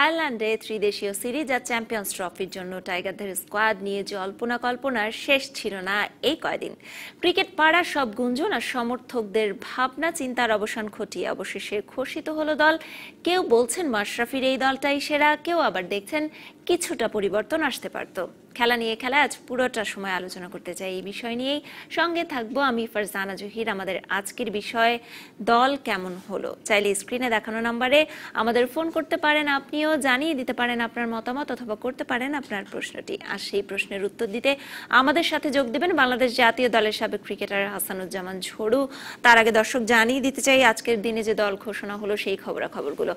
আয়ারল্যান্ডে ত্রিদেশীয় সিরিজ আর চ্যাম্পিয়ন্স ট্রফির জন্য টাইগারদের স্কোয়াড নিয়ে জল্পনা কল্পনার শেষ ছিল না এই কয়দিন। ক্রিকেট পাড়ার সব গুঞ্জন আর সমর্থকদের ভাবনা চিন্তার অবসান ঘটিয়ে অবশেষে ঘোষিত হলো দল। কেউ বলছেন মাশরাফির এই দলটাই সেরা, কেউ আবার দেখছেন কিছুটা পরিবর্তন আসতে পারত। খেলা নিয়ে খেলা আজ পুরোটা সময় আলোচনা করতে চাই এই বিষয় নিয়েই। সঙ্গে থাকবো আমি ফারজানা জহির। আমাদের আজকের বিষয় দল কেমন হলো। চাইলে স্ক্রিনে দেখানো নম্বরে আমাদের ফোন করতে পারেন, আপনিও জানিয়ে দিতে পারেন আপনার মতামত অথবা করতে পারেন আপনার প্রশ্নটি। আর সেই প্রশ্নের উত্তর দিতে আমাদের সাথে যোগ দেবেন বাংলাদেশ জাতীয় দলের সাবেক ক্রিকেটার হাসানুজ্জামান ঝড়ু। তার আগে দর্শক জানিয়ে দিতে চাই আজকের দিনে যে দল ঘোষণা হলো সেই খবরাখবরগুলো।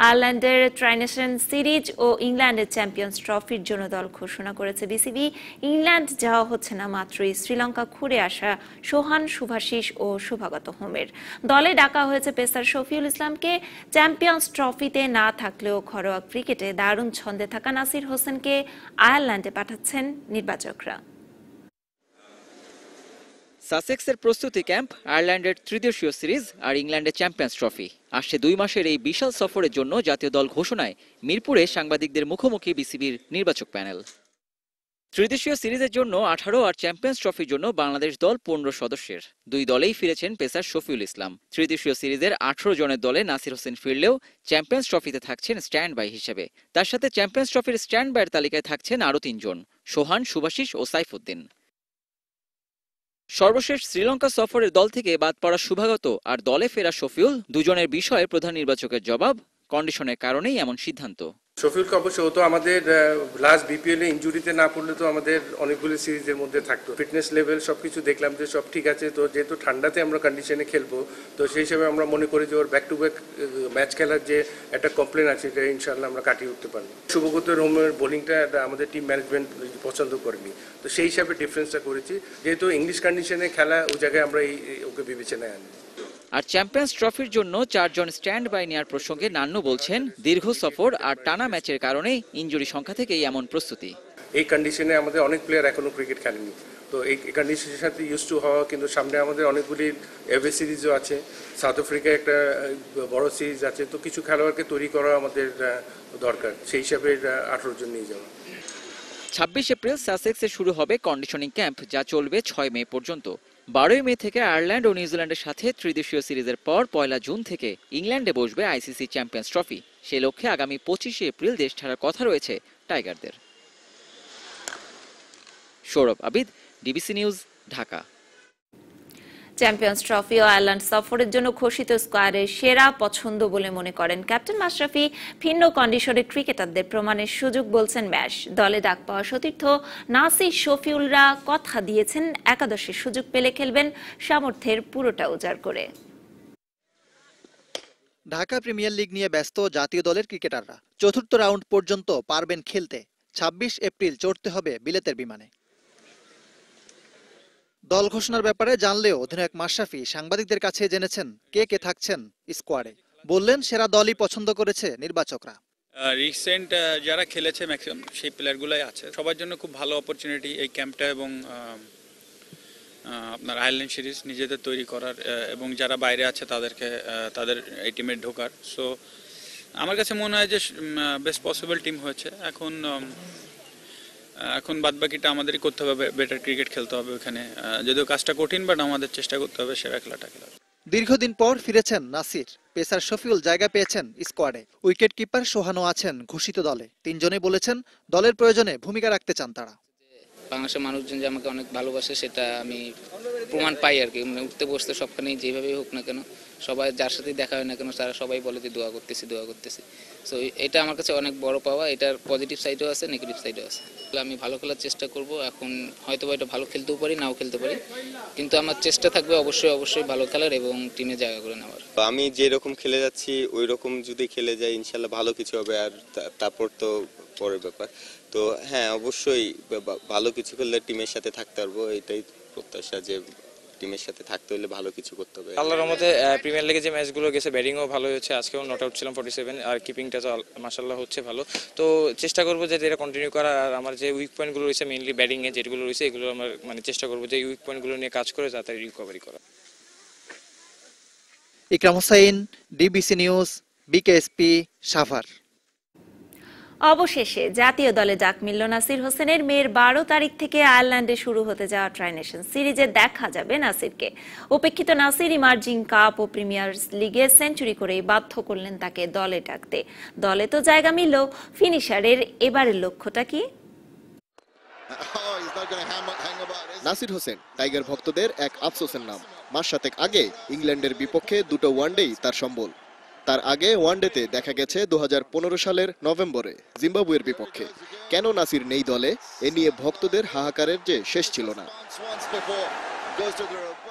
আয়ারল্যান্ডের ট্রাইনেশন সিরিজ ও ইংল্যান্ডের চ্যাম্পিয়ন্স ট্রফির জন্য দল ঘোষণা করেছে বিসিবি। ইংল্যান্ড যাওয়া হচ্ছে না মাত্রই শ্রীলঙ্কা ঘুরে আসা সোহান, শুভাশিস ও শুভাগত হোমের। দলে ডাকা হয়েছে পেসার শফিউল ইসলামকে। চ্যাম্পিয়ন্স ট্রফিতে না থাকলেও ঘরোয়া ক্রিকেটে দারুণ ছন্দে থাকা নাসির হোসেনকে আয়ারল্যান্ডে পাঠাচ্ছেন নির্বাচকরা। সাসেক্সের প্রস্তুতি ক্যাম্প, আয়ারল্যান্ডের ত্রিদেশীয় সিরিজ আর ইংল্যান্ডের চ্যাম্পিয়ন্স ট্রফি। আসছে 2 মাসের এই বিশাল সফরের জন্য জাতীয় দল ঘোষণায় মিরপুরে সাংবাদিকদের মুখোমুখি বিসিবির নির্বাচক প্যানেল। ত্রিদেশীয় সিরিজের জন্য 18 আর চ্যাম্পিয়ন্স ট্রফির জন্য বাংলাদেশ দল 15 সদস্যের। 2 দলেই ফিরেছেন পেসার শফিউল ইসলাম। ত্রিদেশীয় সিরিজের 18 জনের দলে নাসির হোসেন ফিরলেও চ্যাম্পিয়ন্স ট্রফিতে থাকছেন স্ট্যান্ড বাই হিসেবে। তার সাথে চ্যাম্পিয়ন্স ট্রফির স্ট্যান্ড বাইয়ের তালিকায় থাকছেন আরও 3 জন, সোহান, শুভাশিস ও সাইফুদ্দিন। সর্বশেষ শ্রীলঙ্কা সফরের দল থেকে বাদ পড়া শুভাগত আর দলে ফেরা শফিউল, দুজনের বিষয়ে প্রধান নির্বাচকের জবাব, কন্ডিশনের কারণেই এমন সিদ্ধান্ত। শফিউলকে অবশ্য ও তো আমাদের লাস্ট বিপিএল এ ইনজুরিতে না পড়লে তো আমাদের অনেকগুলো সিরিজের মধ্যে থাকতো। ফিটনেস লেভেল সবকিছু দেখলাম যে সব ঠিক আছে। তো যেহেতু ঠান্ডাতে আমরা কন্ডিশনে খেলবো, তো সেই হিসেবে আমরা মনে করি যে ওর ব্যাক টু ব্যাক ম্যাচ খেলার যে একটা কমপ্লেন আছে এটা ইনশাআল্লাহ আমরা কাটিয়ে উঠতে পারবো। শুভগত হোমের বোলিংটা আমাদের টিম ম্যানেজমেন্ট পছন্দ করেনি, তো সেই হিসাবে ডিফারেন্সটা করেছি। যেহেতু ইংলিশ কন্ডিশনে খেলা, ওই জায়গায় আমরা ওকে বিবেচনায় আনি। আর চ্যাম্পিয়ন্স ট্রফির জন্য 4 জন স্ট্যান্ড বাই নেওয়ার প্রসঙ্গে নান্নু বলছেন, দীর্ঘ সফর আর টানা ম্যাচের কারণে ইনজুরি সংখ্যা থেকেই এমন প্রস্তুতি। এই কন্ডিশনে আমাদের অনেক প্লেয়ার এখনো ক্রিকেট খেলেনি, তো এই কন্ডিশনের সাথে ইউজ টু হওয়া। কিন্তু সামনে আমাদের অনেকগুলি এভে সিরিজও আছে, সাউথ আফ্রিকায় একটা বড় সিরিজ আছে, তো কিছু খেলোয়াড়কে তৈরি করা আমাদের দরকার। সেই হিসাবে 18 জন নিয়ে যাওয়া। 26 এপ্রিল সাসেক্সে শুরু হবে কন্ডিশনিং ক্যাম্প, যা চলবে 6 মে পর্যন্ত। 12 মে থেকে আয়ারল্যান্ড ও নিউজিল্যান্ডের সাথে ত্রিদেশীয় সিরিজের পর 1 জুন থেকে ইংল্যান্ডে বসবে আইসিসি চ্যাম্পিয়ন্স ট্রফি। সে লক্ষ্যে আগামী 25 এপ্রিল দেশ ছাড়ার কথা রয়েছে টাইগারদের। Sourav Abid, DBC news, Dhaka. Champions trophy ও আয়ারল্যান্ড সফরের জন্য ঘোষিত স্কোয়াডের সেরা পছন্দ বলে মনে করেন ক্যাপ্টেন মাশরাফি। ভিন্ন কন্ডিশনের ক্রিকেটারদের প্রমাণের সুযোগ বলছেন ম্যাশ। দলে ডাক পাওয়া সতীর্থ নাসির, শফিউলরা কথা দিয়েছেন একাদশের সুযোগ পেলে খেলবেন, সামর্থ্যের পুরোটা উজাড় করে। ঢাকা প্রিমিয়ার লিগ নিয়ে ব্যস্ত জাতীয় দলের ক্রিকেটাররা চতুর্থ রাউন্ড পর্যন্ত পারবেন খেলতে। 26 এপ্রিল চড়তে হবে বিলেতের বিমানে। দল ঘোষণার ব্যাপারে জানলেও অধিনায়ক মাশরাফি সাংবাদিকদের কাছে জেনেছেন কে কে থাকছেন স্কোয়াডে। বললেন সেরা দলই পছন্দ করেছে নির্বাচকরা। রিসেন্ট যারা খেলেছে ম্যাক্সিমাম সেই প্লেয়ারগুলোই আছে। সবার জন্য খুব ভালো অপরচুনিটি এই ক্যাম্পটা এবং আপনার আয়ারল্যান্ড সিরিজ নিজেদের তৈরি করার, এবং যারা বাইরে আছে তাদেরকে তাদের এই টিমে ঢোকার। সো আমার কাছে মনে হয় যে বেস্ট পসিবল টিম হয়েছে। এখন বাদবাকিটা আমাদেরই করতে হবে, বেটার ক্রিকেট খেলতে হবে ওখানে। যদিও কাজটা কঠিন, বাট আমাদের চেষ্টা করতে হবে সেরা খেলাটা খেলার। দীর্ঘদিন পর ফিরেছেন নাসির, পেসার শফিউল জায়গা পেয়েছেন স্কোয়াডে। উইকেট কিপার সোহানও আছেন ঘোষিত দলে। 3 জনেই বলেছেন দলের প্রয়োজনে ভূমিকা রাখতে চান তারা। বাংলাদেশের মানুষজন যে আমাকে অনেক ভালোবাসে সেটা আমি প্রমাণ পাই আর কি। মানে উঠতে বসতে সবখানেই যেভাবেই হোক না কেন, সবাই যার সাথেই দেখা হয় না কেন, তারা সবাই বলে যে দোয়া করতেছি। সো এটা আমার কাছে অনেক বড় পাওয়া। এটার পজিটিভ সাইডও আছে, নেগেটিভ সাইডও আছে। আমি ভালো খেলার চেষ্টা করব। এখন হয়তো এটা ভালো খেলতেও পারি, নাও খেলতে পারি, কিন্তু আমার চেষ্টা থাকবে অবশ্যই ভালো খেলার এবং টিমে জায়গা করে নেওয়ার। আমি যেরকম খেলে যাচ্ছি ওই রকম যদি খেলে যাই ইনশাল্লাহ ভালো কিছু হবে। আর তারপর তো পরের ব্যাপার। তো হ্যাঁ, অবশ্যই ভালো কিছু খেললে টিমের সাথে থাকতে পারবো, এটাই প্রত্যাশা যে টিমের সাথে থাকতে হলে ভালো কিছু করতে হবে। আল্লাহর রহমতে প্রিমিয়ার লিগে যে ম্যাচগুলো গেছে ব্যাটিংও ভালো হয়েছে। আজকেও নট আউট ছিলাম 47, আর কিপিংটা তো মাশাআল্লাহ হচ্ছে ভালো। তো চেষ্টা করবো যে এটা কন্টিনিউ করা। আর আমার যে উইক পয়েন্টগুলো রয়েছে মেইনলি ব্যাটিংয়ে যেগুলো রয়েছে, এগুলো আমার চেষ্টা করবো যে উইক পয়েন্টগুলো নিয়ে কাজ করে তাড়াতাড়ি রিকভারি করা। Ikram Hossain, DBC news, BKSP, Savar. অবশেষে জাতীয় দলে ডাক মিলল নাসির হোসেনের। মের 12 তারিখ থেকে আয়ারল্যান্ডে শুরু হতে যাওয়া ট্রাই নেশন সিরিজে দেখা যাবে নাসিরকে। উপেক্ষিত নাসির ইমার্জিং কাপ ও প্রিমিয়ার লিগে সেঞ্চুরি করেই বাধ্য করলেন তাকে দলে ডাকতে। দলে তো জায়গা মিলল, ফিনিশারের এবারের লক্ষ্যটা কি? নাসির হোসেন টাইগার ভক্তদের এক আফসোসের নাম। মাস 7 আগে ইংল্যান্ডের বিপক্ষে দুটো ওয়ানডেই তার সম্বল। তার আগে ওয়ানডেতে দেখা গেছে 2015 সালের নভেম্বরে জিম্বাবুয়ের বিপক্ষে। কেন নাসির নেই দলে, এ নিয়ে ভক্তদের হাহাকারের যে শেষ ছিল না।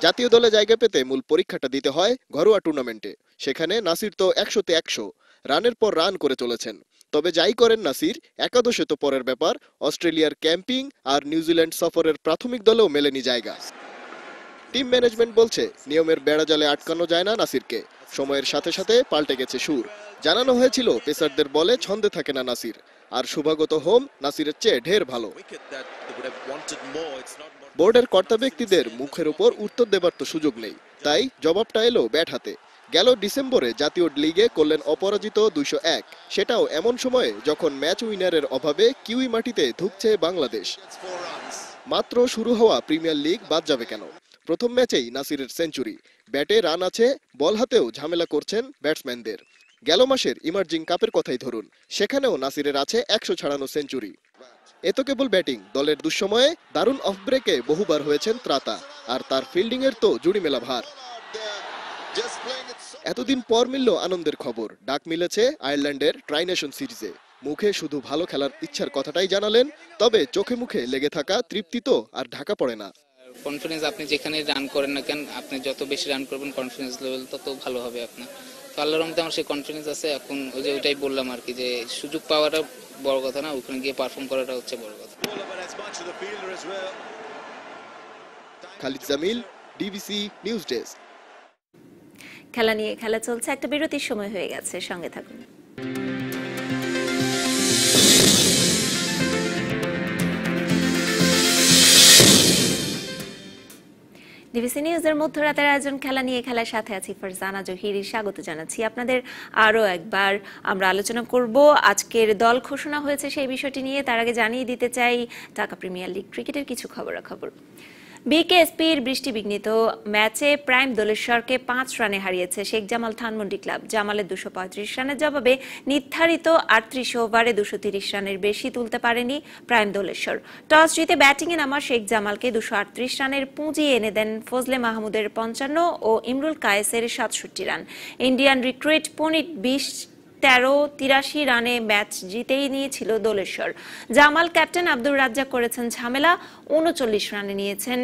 জাতীয় দলে জায়গা পেতে মূল পরীক্ষাটা দিতে হয় ঘরোয়া টুর্নামেন্টে। সেখানে নাসির তো 100-তে 100 রানের পর রান করে চলেছেন। তবে যাই করেন নাসির, একাদশে তো পরের ব্যাপার। অস্ট্রেলিয়ার ক্যাম্পিং আর নিউজিল্যান্ড সফরের প্রাথমিক দলেও মেলেনি জায়গা। টিম ম্যানেজমেন্ট বলছে নিয়মের বেড়াজালে আটকানো যায় না নাসিরকে। সময়ের সাথে সাথে পাল্টে গেছে সুর। জানানো হয়েছিল পেসারদের বলে ছন্দে থাকে না নাসির, আর শুভাগত হোম নাসিরের চেয়ে ঢের ভালো। বোর্ডের কর্তা ব্যক্তিদের মুখের উপর উত্তর দেবার তো সুযোগ নেই, তাই জবাবটা এলো ব্যাট হাতে। গেল ডিসেম্বরে জাতীয় লিগে করলেন অপরাজিত 201, সেটাও এমন সময়ে যখন ম্যাচ উইনারের অভাবে কিউই মাটিতে ধুঁকছে বাংলাদেশ। মাত্র শুরু হওয়া প্রিমিয়ার লিগ বাদ যাবে কেন? প্রথম ম্যাচেই নাসিরের সেঞ্চুরি। ব্যাটে রান আছে, বল হাতেও ঝামেলা করছেন ব্যাটসম্যানদের। গেল মাসের ইমার্জিং কাপের কথাই ধরুন, সেখানেও নাসিরের আছে 100 ছাড়ানো সেঞ্চুরি। এ তো কেবল ব্যাটিং, দলের দুঃসময়ে দারুণ অফ ব্রেকে বহুবার হয়েছেন ত্রাতা, আর তার ফিল্ডিং এর তো জুড়ি মেলা ভার। এতদিন পর মিলল আনন্দের খবর। ডাক মিলেছে আয়ারল্যান্ডের ট্রাই নেশন সিরিজে। মুখে শুধু ভালো খেলার ইচ্ছার কথাটাই জানালেন, তবে চোখে মুখে লেগে থাকা তৃপ্তি তো আর ঢাকা পড়ে না। কনফিডেন্স, আপনি যেখানে রান করেন না কেন, আপনি যত বেশি রান করবেন কনফিডেন্স লেভেল তত ভালো হবে আপনার। তো আল্লাহর রহমতে আমার সেই কনফিডেন্স আছে। এখন ওই যে ওইটাই বললাম আর কি, যে সুযোগ পাওয়াটা বড় কথা না, ওখানে গিয়ে পারফর্ম করাটা হচ্ছে বড় কথা। Khalid Jamil, DBC news desk. খেলা নিয়ে খেলা চলছে, একটা বিরতির সময় হয়ে গেছে, সঙ্গে থাকুন। ডিবিসি নিউজের মধ্যরাতের আয়োজন খেলা নিয়ে খেলার সাথে আছি ফারজানা জহির। স্বাগত জানাচ্ছি আপনাদের আরও একবার। আমরা আলোচনা করব আজকের দল ঘোষণা হয়েছে সেই বিষয়টি নিয়ে। তার আগে জানিয়ে দিতে চাই ঢাকা প্রিমিয়ার লিগ ক্রিকেটের কিছু খবরাখবর। বিকেএসপির বৃষ্টিবিঘ্নিত ম্যাচে প্রাইম দোলেশ্বরকে 5 রানে হারিয়েছে শেখ জামাল ধানমন্ডি ক্লাব। জামালের 235 রানের জবাবে নির্ধারিত 38 ওভারে 230 রানের বেশি তুলতে পারেনি প্রাইম দোলেশ্বর। টস জিতে ব্যাটিংয়ে নামা শেখ জামালকে 238 রানের পুঁজি এনে দেন ফজলে মাহমুদের 55 ও ইমরুল কায়েসের 67 রান। ইন্ডিয়ান রিক্রুইট পুনিত 13-83 রানে ম্যাচ জিতেই নিয়েছিল দোলেশ্বর। জামাল ক্যাপ্টেন আব্দুর রাজ্জাক করেছেন ঝামেলা, 39 রানে নিয়েছেন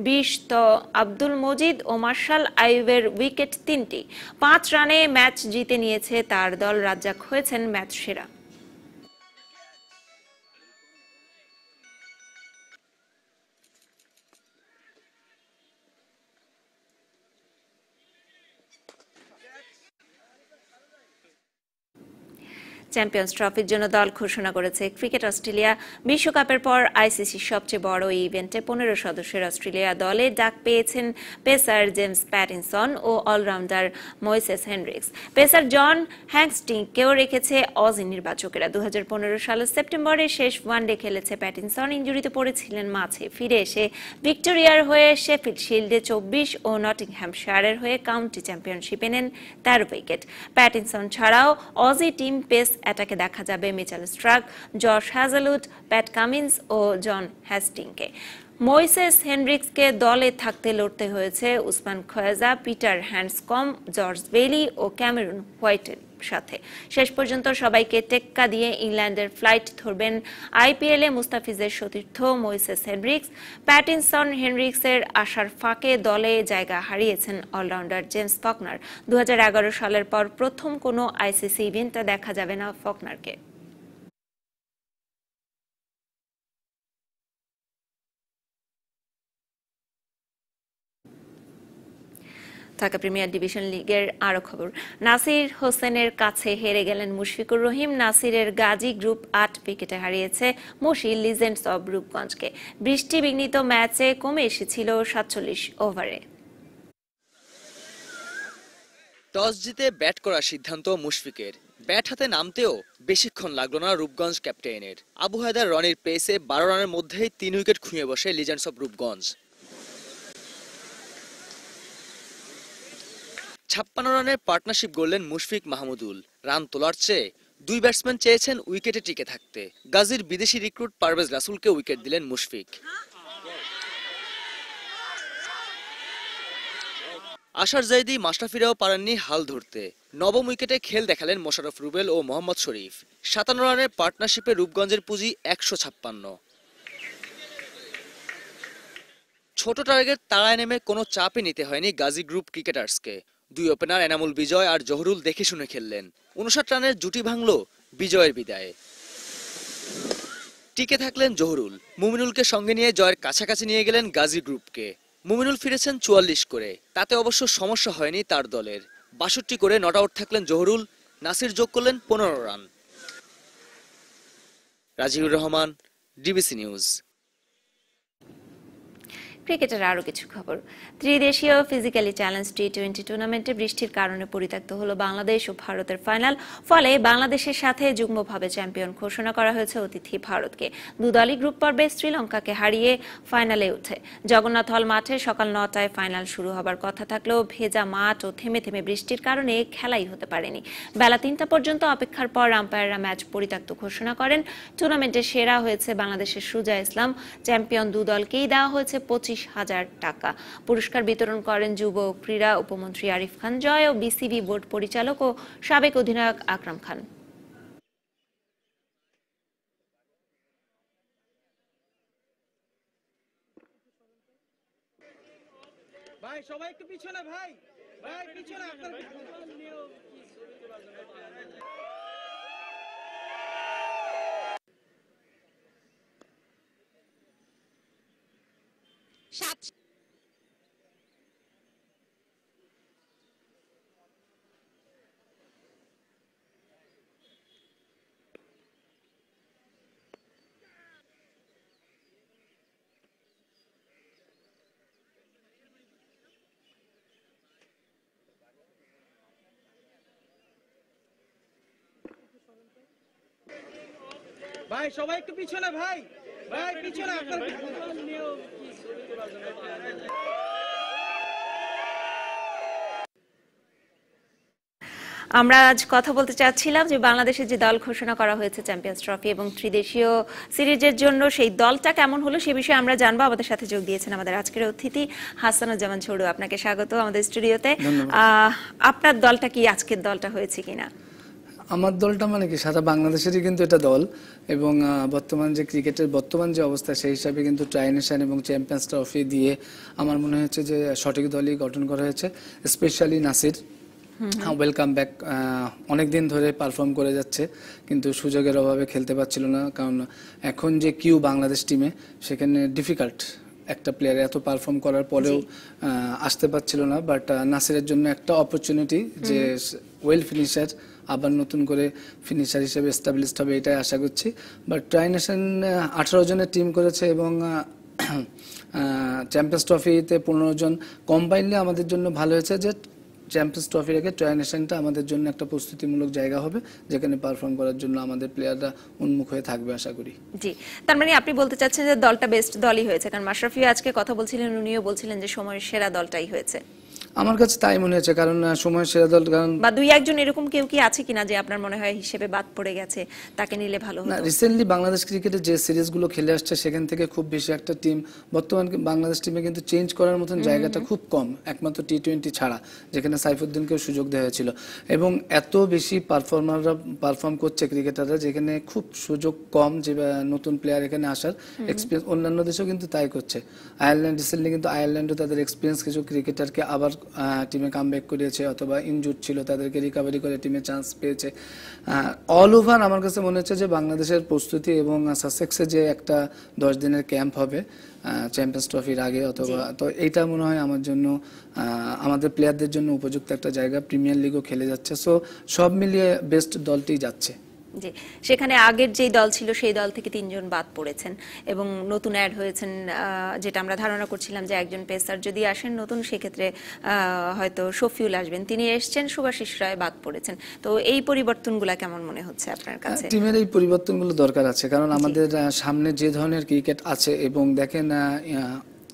20। তো আব্দুল মজিদ ও মার্শাল আইয়ুবের উইকেট 3টি। 5 রানে ম্যাচ জিতে নিয়েছে তার দল। রাজ্জাক হয়েছেন ম্যাচ সেরা। চ্যাম্পিয়ন্স ট্রফির জন্য দল ঘোষণা করেছে ক্রিকেট অস্ট্রেলিয়া। বিশ্বকাপের পর আইসিসির সবচেয়ে বড় এই ইভেন্টে 15 সদস্যের অস্ট্রেলিয়া দলে ডাক পেয়েছেন পেসার জেমস প্যাটিনসন ও অলরাউন্ডার ময়েসেস হেনরিক্স। পেসার জন হ্যাংস্টিংকেও রেখেছে অজি নির্বাচকেরা। 2015 সালের সেপ্টেম্বরে শেষ ওয়ানডে খেলেছে প্যাটিনসন। ইনজুরিতে পড়েছিলেন মাঝে। ফিরে এসে ভিক্টোরিয়ার হয়ে শেফিল্ড শিল্ডে 24 ও নটিংহ্যামশায়ারের হয়ে কাউন্টি চ্যাম্পিয়নশিপে নেন 13 উইকেট। প্যাটিনসন ছাড়াও অজি টিম পেস অ্যাটাকে দেখা যাবে Mitchell Starc, Josh Hazlewood, Pat Cummins ও জন হ্যাস্টিংকে। ময়েসেস হেনরিক্সকে দলে থাকতে লড়তে হয়েছে Usman Khawaja, Peter Handscomb, George Bailey ও ক্যামেরুন হোয়াইটের সাথে। শেষ পর্যন্ত সবাইকে টেক্কা দিয়ে ইংল্যান্ডের ফ্লাইট ধরবেন আইপিএলে মুস্তাফিজের সতীর্থ ময়েসেস হেনরিক্স। প্যাটিনসন হেনরিক্সের আশার ফাঁকে দলে জায়গা হারিয়েছেন অলরাউন্ডার জেমস ফকনার। 2011 সালের পর প্রথম কোনো আইসিসি ইভেন্টে দেখা যাবে না ফকনারকে। ঢাকা প্রিমিয়ার ডিভিশন লিগের আরো খবর। নাসির হোসেনের কাছে হেরে গেলেন মুশফিকুর রহিম। নাসিরের গাজী গ্রুপ 8 উইকেটে হারিয়েছে মুশি লিজেন্ডস অব রূপগঞ্জকে। বৃষ্টি বিঘ্নিত ম্যাচে কমে এসেছিল 47 ওভারে। টস জিতে ব্যাট করার সিদ্ধান্ত মুশফিকের। ব্যাট হাতে নামতেও বেশিক্ষণ লাগলো না রূপগঞ্জ ক্যাপ্টেনের। আবু হায়দার রনির পেসে 12 রানের মধ্যেই 3 উইকেট খুঁয়ে বসে লিজেন্ডস অব রূপগঞ্জ। 56 রানের পার্টনারশিপ গড়লেন মুশফিক মাহমুদুল। রান তোলার চেয়ে 2 ব্যাটসম্যান চেয়েছেন উইকেটে টিকে থাকতে। গাজীর বিদেশি রিক্রুট পারভেজ রাসুলকে উইকেট দিলেন মুশফিক। আশার জাইদি মাশরাফিরাও পারেননি হাল ধরতে। নবম উইকেটে খেল দেখালেন মোশাররফ রুবেল ও মোহাম্মদ শরীফ। 57 রানের পার্টনারশিপে রূপগঞ্জের পুঁজি 156। ছোট টার্গেট তাড়ায় নেমে কোনো চাপই নিতে হয়নি গাজী গ্রুপ ক্রিকেটার্সকে। 2 ওপেনার এনামুল বিজয় আর জহুরুল দেখে শুনে খেললেন। 59 রানের জুটি ভাঙল বিজয়ের বিদায়ে। টিকে থাকলেন জহুরুল। মুমিনুলকে সঙ্গে নিয়ে জয়ের কাছাকাছি নিয়ে গেলেন গাজী গ্রুপকে। মুমিনুল ফিরেছেন 44 করে, তাতে অবশ্য সমস্যা হয়নি তার দলের। 62 করে নট আউট থাকলেন জহুরুল। নাসির যোগ করলেন 15 run. Raziur Rahman, DBC news. ক্রিকেটের আরও কিছু খবর। ত্রিদেশীয় ফিজিক্যালি চ্যালেঞ্জ টি20 টুর্নামেন্টে বৃষ্টির কারণে পরিত্যক্ত হলো বাংলাদেশ ও ভারতের ফাইনাল। ফলে বাংলাদেশের সাথে যুগ্মভাবে চ্যাম্পিয়ন ঘোষণা করা হয়েছে অতিথি ভারতকে। দুদলই গ্রুপ পর্বে শ্রীলঙ্কাকে হারিয়ে ফাইনালে ওঠে। জগন্নাথ হল মাঠে সকাল 9টায় ফাইনাল শুরু হবার কথা থাকলেও ভেজা মাঠ ও থেমে থেমে বৃষ্টির কারণে খেলাই হতে পারেনি। বেলা 3টা পর্যন্ত অপেক্ষার পর আম্পায়াররা ম্যাচ পরিত্যক্ত ঘোষণা করেন। টুর্নামেন্টে সেরা হয়েছে বাংলাদেশের সুজা ইসলাম। চ্যাম্পিয়ন দুদলকেই দেওয়া হয়েছে 25,000 টাকা। পুরস্কার বিতরণ করেন যুব ও ক্রীড়া উপমন্ত্রী আরিফ খান জয় ও বিসিবি বোর্ড পরিচালক ও সাবেক অধিনায়ক আকরাম খান। ভাই সবাই একটু পিছনে, ভাই ভাই পিছনে আপনার ভাই সবাই একটু পিছনে, ভাই ভাই পিছনে আপনার আমরা আজ কথা বলতে চাচ্ছিলাম যে বাংলাদেশের যে দল ঘোষণা করা হয়েছে চ্যাম্পিয়ন্স ট্রফি এবং ত্রিদেশীয় সিরিজের জন্য, সেই দলটা কেমন হলো সে বিষয়ে আমরা জানবো। আমাদের সাথে যোগ দিয়েছেন আমাদের আজকের অতিথি হাসানুজ্জামান ঝড়ু। আপনাকে স্বাগত আমাদের স্টুডিওতে। আপনার দলটা কি আজকের দলটা হয়েছে কিনা? আমার দলটা মানে কি সারা বাংলাদেশেরই কিন্তু এটা দল, এবং বর্তমান যে ক্রিকেটের বর্তমান যে অবস্থা সেই হিসাবে কিন্তু ট্রাইনেশন এবং চ্যাম্পিয়ন্স ট্রফি দিয়ে আমার মনে হচ্ছে যে সঠিক দলই গঠন করা হয়েছে। Specially Nasir, welcome back. অনেকদিন ধরে পারফর্ম করে যাচ্ছে কিন্তু সুযোগের অভাবে খেলতে পারছিল না, কারণ এখন যে কিউ বাংলাদেশ টিমে সেখানে ডিফিকাল্ট একটা প্লেয়ার এত পারফর্ম করার পরেও আসতে পারছিল না। বাট নাসিরের জন্য একটা অপরচুনিটি যে ওয়েল ফিনিশার, আবার নতুন করে ফিনিশার হিসেবে এস্টাবলিশড হবে এটাই আশা করছি। বাট ট্রাইনেশন 18 জনের টিম করেছে এবং চ্যাম্পিয়ন্স ট্রফিতে 15 জন কম্বাইনলি আমাদের জন্য ভালো হয়েছে যে চ্যাম্পিয়ন্স ট্রফির আগে ট্রাইনেশনটা আমাদের জন্য একটা প্রস্তুতিমূলক জায়গা হবে, যেখানে পারফর্ম করার জন্য আমাদের প্লেয়াররা উন্মুখ হয়ে থাকবে আশা করি। জি, তার মানে আপনি বলতে চাচ্ছেন যে দলটা বেস্ট দলই হয়েছে, কারণ মাশরাফিও আজকে কথা বলছিলেন, উনিও বলছিলেন যে সময়ের সেরা দলটাই হয়েছে। আমার কাছে তাই মনে হয়েছে, কারণ সময় সেরা দল, কারণ বা দুই একজন এরকম কেউ কি আছে কিনা যে আপনার মনে হয় হিসেবে বাদ পড়ে গেছে, তাকে নিলে ভালো হতো? না, রিসেন্টলি বাংলাদেশ ক্রিকেটে যে সিরিজগুলো খেলে আসছে সেখান থেকে খুব বেশি একটা টিম বর্তমান বাংলাদেশ টিমে কিন্তু চেঞ্জ করার মতন জায়গাটা খুব কম, একমাত্র টি20 ছাড়া, যেখানে সাইফুদ্দিনকেও সুযোগ দেওয়া হয়েছিল। এবং এত বেশি পারফর্মাররা পারফর্ম করছে ক্রিকেটাররা, যেখানে খুব সুযোগ কম যে নতুন প্লেয়ার এখানে আসার এক্সপিরিয়েন্স। অন্যান্য দেশেও কিন্তু তাই করছে। আয়ারল্যান্ড রিসেন্টলি কিন্তু আয়ারল্যান্ডও তাদের এক্সপিরিয়েন্স কিছু ক্রিকেটারকে আবার টিমে কামব্যাক করেছে, অথবা ইনজুর্ড ছিল তাদেরকে রিকভারি করে টিমে চান্স পেয়েছে। অল ওভার আমার কাছে মনে হচ্ছে যে বাংলাদেশের প্রস্তুতি এবং সাসেক্সে যে একটা 10 দিনের ক্যাম্প হবে চ্যাম্পিয়ন্স ট্রফির আগে, অথবা তো এইটা মনে হয় আমার জন্য, আমাদের প্লেয়ারদের জন্য উপযুক্ত একটা জায়গা। প্রিমিয়ার লিগও খেলে যাচ্ছে, সো সব মিলিয়ে বেস্ট দলটি যাচ্ছে। জি, সেখানে আগের যেই দল ছিল সেই দল থেকে 3 জন বাদ পড়েছেন এবং নতুন অ্যাড হয়েছেন, যেটা আমরা ধারণা করছিলাম যে একজন পেসার যদি আসেন নতুন, সেক্ষেত্রে হয়তো শফিউল আসবেন, তিনি এসেছেন, শুভাশিস রায় বাদ পড়েছেন। তো এই পরিবর্তনগুলো কেমন মনে হচ্ছে আপনার কাছে? টিমের এই পরিবর্তনগুলো দরকার আছে, কারণ আমাদের সামনে যে ধরনের ক্রিকেট আছে, এবং দেখেন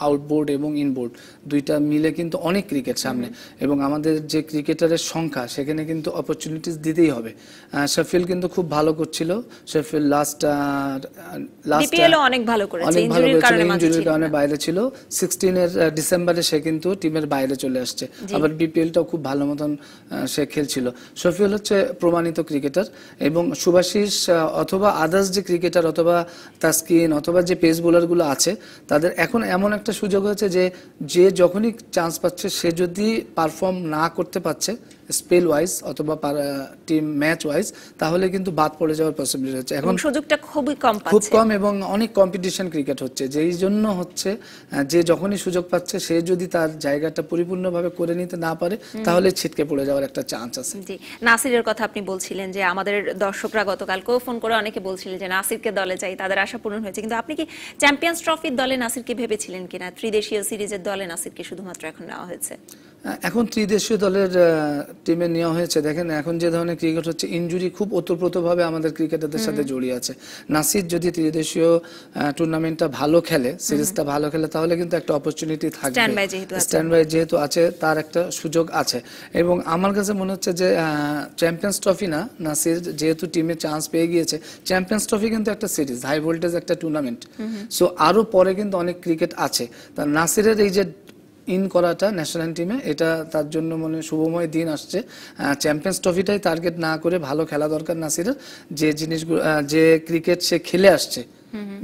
আউটবোর্ড এবং ইনবোর্ড দুইটা মিলে কিন্তু অনেক ক্রিকেট সামনে, এবং আমাদের যে ক্রিকেটারের সংখ্যা সেখানে কিন্তু অপরচুনিটিস দিতেই হবে। শেফিল্ড কিন্তু খুব ভালো করছিল, শেফিল্ড লাস্ট বিপিএল অনেক ভালো করেছে, ইনজুরির কারণে বাইরে ছিল। 16 ডিসেম্বরে সে কিন্তু টিমের বাইরে চলে আসছে, আবার বিপিএলটাও খুব ভালো মতন সে খেলছিল। শফিউল হচ্ছে প্রমাণিত ক্রিকেটার, এবং শুভাশিস অথবা আদার্স যে ক্রিকেটার অথবা তাসকিন অথবা যে পেস বোলারগুলো আছে, তাদের এখন এমন একটা সুযোগ হয়েছে যে যখনই চান্স পাচ্ছে, সে যদি পারফর্ম না করতে পারছে স্পেল ওয়াইজ অথবা টিম ম্যাচ ওয়াইজ, তাহলে কিন্তু বাদ পড়ে যাওয়ার পসিবিলিটি হচ্ছে। এখন সুযোগটা খুবই কম পাচ্ছে, খুব কম, এবং অনেক কম্পিটিশন ক্রিকেট হচ্ছে, যেই জন্য হচ্ছে যে যখনই সুযোগ পাচ্ছে সে যদি তার জায়গাটা পরিপূর্ণভাবে করে নিতে না পারে, তাহলে ছিটকে পড়ে যাওয়ার একটা চান্স আছে। জি, নাসিরের কথা আপনি বলছিলেন যে আমাদের দর্শকরা গতকালকেও ফোন করে অনেকে বলছিলেন যে নাসিরকে দলে চাই, তাদের আশা পূরণ হয়েছে, কিন্তু আপনি কি চ্যাম্পিয়ন্স ট্রফির দলে নাসিরকে ভেবেছিলেন কিনা? ত্রিদেশীয় সিরিজের দলে নাসিরকে শুধুমাত্র এখন নেওয়া হয়েছে। এখন ত্রিদেশীয় দলের টিমে নেওয়া হয়েছে। দেখেন এখন যে ধরনের ক্রিকেট হচ্ছে, ইনজুরি খুব ওতপ্রোতভাবে আমাদের ক্রিকেটারদের সাথে জড়িয়ে আছে। নাসির যদি ত্রিদেশীয় টুর্নামেন্টটা ভালো খেলে, সিরিজটা ভালো খেলে, তাহলে কিন্তু একটা অপরচুনিটি থাকবে, স্ট্যান্ড বাই যেহেতু আছে, তার একটা সুযোগ আছে। এবং আমার কাছে মনে হচ্ছে যে চ্যাম্পিয়ন্স ট্রফি না, নাসির যেহেতু টিমে চান্স পেয়ে গিয়েছে, চ্যাম্পিয়ন্স ট্রফি কিন্তু একটা সিরিজ, হাই ভোল্টেজ একটা টুর্নামেন্ট, সো আরো পরে কিন্তু অনেক ক্রিকেট আছে। তা নাসিরের এই যে ইন করাটা ন্যাশনাল টিমে, এটা তার জন্য মনে শুভময় দিন আসছে। চ্যাম্পিয়ন্স ট্রফিটাই টার্গেট না করে ভালো খেলা দরকার নাসিরের, যে জিনিসগুলো যে ক্রিকেট সে খেলে আসছে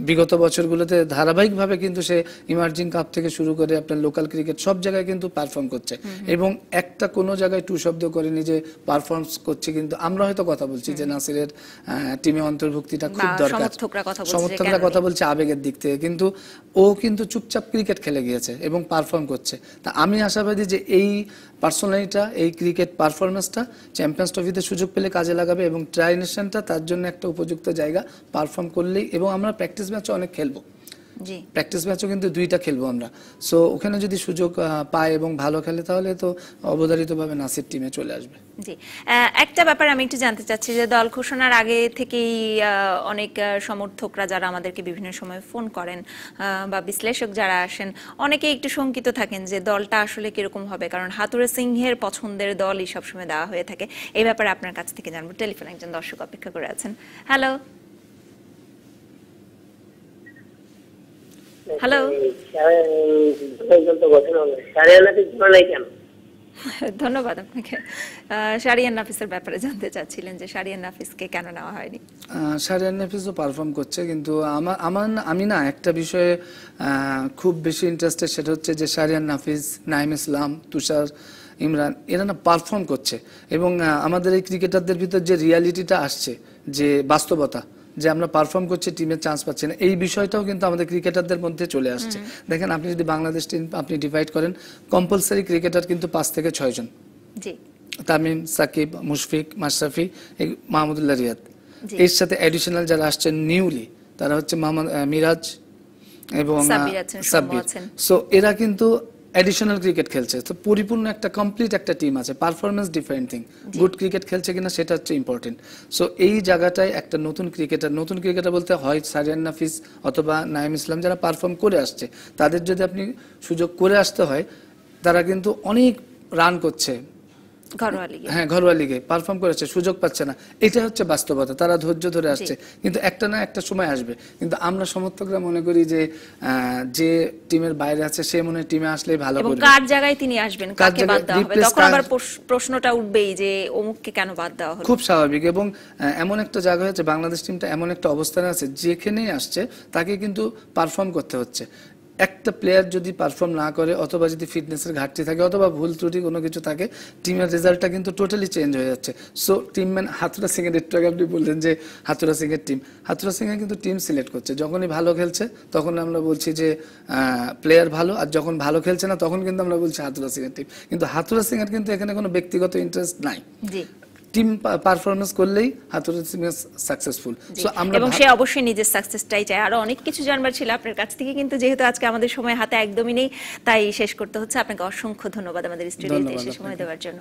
বিগত বছরগুলোতে ধারাবাহিকভাবে, কিন্তু সে ইমার্জিং কাপ থেকে শুরু করে আপনার লোকাল ক্রিকেট সব জায়গায় কিন্তু পারফর্ম করছে, এবং একটা কোনো জায়গায় টু শব্দ করেনি যে পারফর্ম করছে। কিন্তু আমরা হয়তো কথা বলছি যে নাসিরের টিমে অন্তর্ভুক্তিটা খুব দরকার, সমর্থকরা কথা বলছে আবেগের দিক থেকে, কিন্তু ও কিন্তু চুপচাপ ক্রিকেট খেলে গিয়েছে এবং পারফর্ম করছে। তা আমি আশাবাদী যে এই পার্সোনালিটিটা, এই ক্রিকেট পারফরমেন্সটা চ্যাম্পিয়ন্স ট্রফিতে সুযোগ পেলে কাজে লাগাবে, এবং ট্রাই নেশনটা তার জন্য একটা উপযুক্ত জায়গা, পারফর্ম করলেই। এবং আমরা প্র্যাকটিস ম্যাচও অনেক খেলবো, প্র্যাকটিস ম্যাচও কিন্তু 2টা খেলবো আমরা, সো ওখানে যদি সুযোগ পায় এবং ভালো খেলে, তাহলে তো অবধারিতভাবে নাসির টিমে চলে আসবে। জি, একটা ব্যাপার আমি একটু জানতে চাচ্ছি যে দল ঘোষণার আগে থেকেই অনেক সমর্থকরা যারা আমাদেরকে বিভিন্ন সময় ফোন করেন বা বিশ্লেষক যারা আসেন, অনেকেই একটু শঙ্কিত থাকেন যে দলটা আসলে কিরকম হবে, কারণ হাতুড়ে সিংহের পছন্দের দলই সবসময় দেওয়া হয়ে থাকে। এই ব্যাপারে আপনার কাছ থেকে জানবো। টেলিফোনে একজন দর্শক অপেক্ষা করে আছেন। হ্যালো হ্যালো, ধন্যবাদ আপনাকে। শারিয়ান নাফিসের ব্যাপারে জানতে চাচ্ছিলেন যে শারিয়ান নাফিসকে কেন নেওয়া হয়নি? শারিয়ান নাফিসও পারফর্ম করছে, কিন্তু আমি না একটা বিষয়ে খুব বেশি ইন্টারেস্টেড, সেটা হচ্ছে যে শারিয়ান নাফিস, নাইম ইসলাম, তুষার, ইমরান, এরা না পারফর্ম করছে, এবং আমাদের এই ক্রিকেটারদের ভিতর যে রিয়ালিটিটা আসছে, যে বাস্তবতা, যে আমরা পারফর্ম করছি, টিমে চান্স পাচ্ছি না, এই বিষয়টাও কিন্তু আমাদের ক্রিকেটারদের মধ্যে চলে আসছে। দেখেন আপনি যদি বাংলাদেশ টিম আপনি ডিভাইড করেন, কম্পালসারি ক্রিকেটার কিন্তু 5 থেকে 6 জন, তামিম, সাকিব, মুশফিক, মাশরাফি, মাহমুদুল্লাহ রিয়াদ, এর সাথে অ্যাডিশনাল যারা আসছেন নিউলি, তারা হচ্ছে মোহাম্মদ মিরাজ এবং সাব্বির। সো এরা কিন্তু অ্যাডিশনাল ক্রিকেট খেলছে, তো পরিপূর্ণ একটা কমপ্লিট একটা টিম আছে। Performance different thing, good cricket খেলছে কিনা সেটা হচ্ছে ইম্পর্টেন্ট। সো এই জায়গাটায় একটা নতুন ক্রিকেটার বলতে হয় শারিয়ান নাফিস অথবা নাইম ইসলাম, যারা পারফর্ম করে আসছে, তাদের যদি আপনি সুযোগ করে আসতে হয়, তারা কিন্তু অনেক রান করছে ঘরোয়া লিগে পারফর্ম করেছে, সুযোগ পাচ্ছে না, এটা হচ্ছে বাস্তবতা। তারা ধৈর্য ধরে আসছে, কিন্তু একটা না একটা সময় আসবে। কিন্তু আমরা সমর্থকরা মনে করি যে টিমের বাইরে আছে সে মনে হয় টিমে আসলেই ভালো করবে, কার জায়গায় তিনি আসবেন, কাকে বাদ দেওয়া হবে, তখন আবার প্রশ্নটা উঠবেই যে অমুককে কেন বাদ দেওয়া হলো। খুব স্বাভাবিক। এবং এমন একটা জায়গা হচ্ছে, বাংলাদেশ টিমটা এমন একটা অবস্থানে আছে, যেখানেই আসছে তাকে কিন্তু পারফর্ম করতে হচ্ছে। একটা প্লেয়ার যদি পারফর্ম না করে, অথবা যদি ফিটনেসের ঘাটতি থাকে, অথবা ভুল ত্রুটি কোনো কিছু থাকে, টিমের রেজাল্টটা কিন্তু টোটালি চেঞ্জ হয়ে যাচ্ছে। সো টিমম্যান হাতুড়া সিং এর, একটু আগে আপনি বললেন যে হাতুড়া সিং এর টিম, হাতুড়া সিং এর কিন্তু টিম সিলেক্ট করছে। যখনই ভালো খেলছে তখন আমরা বলছি যে প্লেয়ার ভালো, আর যখন ভালো খেলছে না তখন কিন্তু আমরা বলছি হাতুড়া সিং এর টিম। কিন্তু হাতুড়া সিং এর কিন্তু এখানে কোনো ব্যক্তিগত ইন্টারেস্ট নাই, টিম পারফরমেন্স করলেই হাতুড়ি টিম সাকসেসফুল। সো আমরা এবং সে অবশ্যই নিজের সাকসেসটাই চায়। আরো অনেক কিছু জানবার ছিল আপনার কাছ থেকে, কিন্তু যেহেতু আজকে আমাদের সময় হাতে একদমই নেই তাই শেষ করতে হচ্ছে। আপনাকে অসংখ্য ধন্যবাদ আমাদের স্টুডিওতে এসে সময় দেওয়ার জন্য।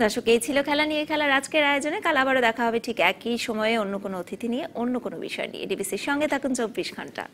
দর্শক, এই ছিল খেলা নিয়ে খেলার আজকের আয়োজনে। কাল আবারও দেখা হবে ঠিক একই সময়ে অন্য কোনো অতিথি নিয়ে, অন্য কোনো বিষয় নিয়ে। ডিবিসির সঙ্গে থাকুন 24 ঘন্টা।